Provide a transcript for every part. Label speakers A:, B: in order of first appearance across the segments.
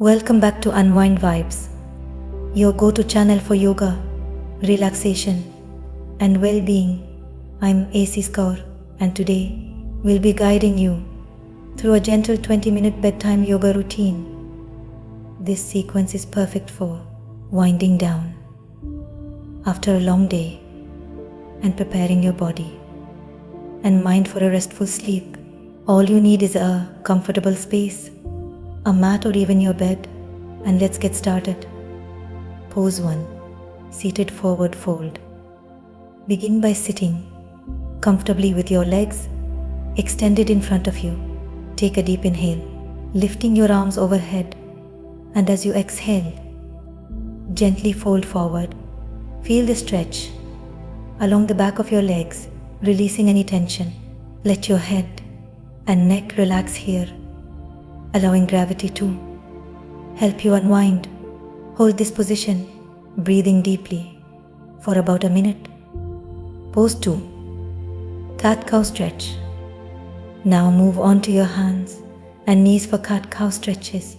A: Welcome back to Unwind Vibes, your go-to channel for yoga, relaxation, and well-being. I'm Asees Kaur, and today we'll be guiding you through a gentle 20-minute bedtime yoga routine. This sequence is perfect for winding down after a long day and preparing your body and mind for a restful sleep. All you need is a comfortable space, a mat or even your bed, and let's get started. Pose 1. Seated forward fold. Begin by sitting comfortably with your legs extended in front of you. Take a deep inhale, lifting your arms overhead, and as you exhale, gently fold forward. Feel the stretch along the back of your legs, releasing any tension. Let your head and neck relax here, allowing gravity to help you unwind. Hold this position, breathing deeply for about a minute. Pose 2. Cat-cow stretch. Now move on to your hands and knees for cat-cow stretches.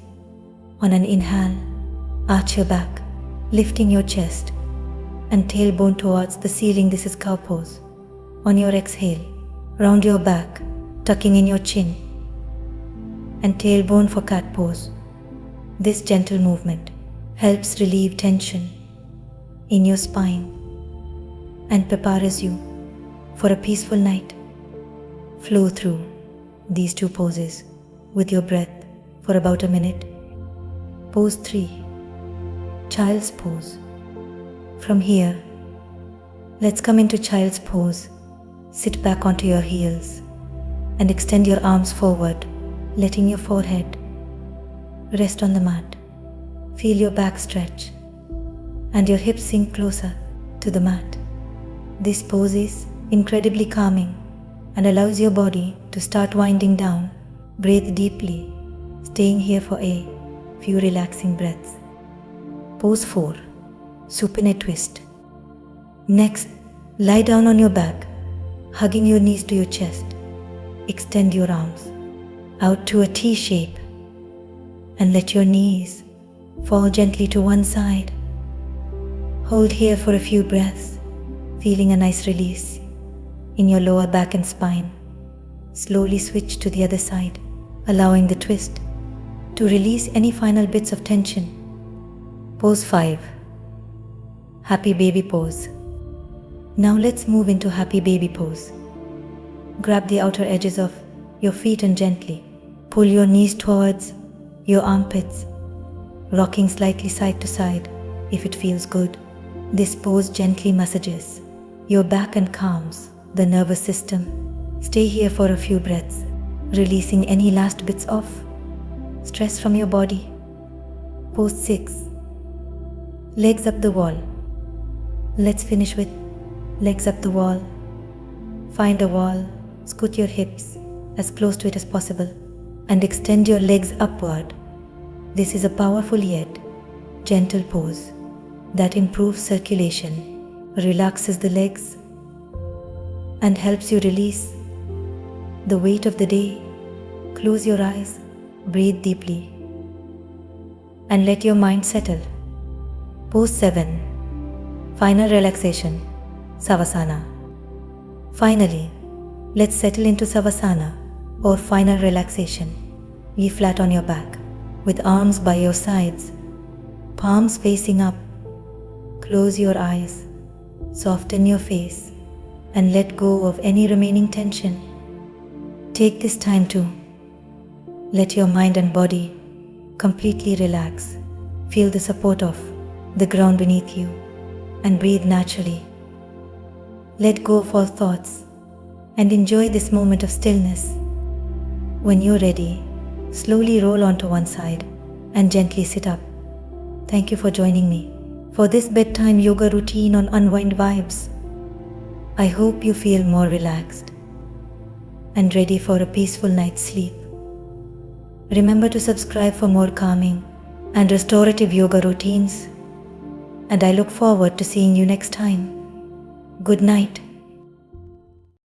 A: On an inhale, arch your back, lifting your chest and tailbone towards the ceiling. This is cow pose. On your exhale, round your back, tucking in your chin, and tailbone for cat pose. This gentle movement helps relieve tension in your spine and prepares you for a peaceful night. Flow through these two poses with your breath for about a minute. Pose 3. Child's pose. From here, let's come into child's pose. Sit back onto your heels and extend your arms forward, letting your forehead rest on the mat. Feel your back stretch and your hips sink closer to the mat. This pose is incredibly calming and allows your body to start winding down. Breathe deeply, staying here for a few relaxing breaths. Pose 4. Supine Twist. Next, lie down on your back, hugging your knees to your chest. Extend your arms out to a T shape and let your knees fall gently to one side. Hold here for a few breaths, feeling a nice release in your lower back and spine. Slowly switch to the other side, allowing the twist to release any final bits of tension. Pose 5. Happy baby pose. Now let's move into happy baby pose. Grab the outer edges of your feet and gently pull your knees towards your armpits, rocking slightly side to side if it feels good. This pose gently massages your back and calms the nervous system. Stay here for a few breaths, releasing any last bits of stress from your body. Pose 6. Legs up the wall. Let's finish with legs up the wall. Find a wall, scoot your hips as close to it as possible, and extend your legs upward. This is a powerful yet gentle pose that improves circulation, relaxes the legs, and helps you release the weight of the day. Close your eyes, breathe deeply, and let your mind settle. Pose 7. Final relaxation, Savasana. Finally, let's settle into Savasana or final relaxation. Lay flat on your back with arms by your sides, palms facing up. Close your eyes, soften your face, and let go of any remaining tension. Take this time to let your mind and body completely relax. Feel the support of the ground beneath you and breathe naturally. Let go of all thoughts and enjoy this moment of stillness. When you're ready, slowly roll onto one side and gently sit up. Thank you for joining me for this bedtime yoga routine on Unwind Vibes. I hope you feel more relaxed and ready for a peaceful night's sleep. Remember to subscribe for more calming and restorative yoga routines, and I look forward to seeing you next time. Good night.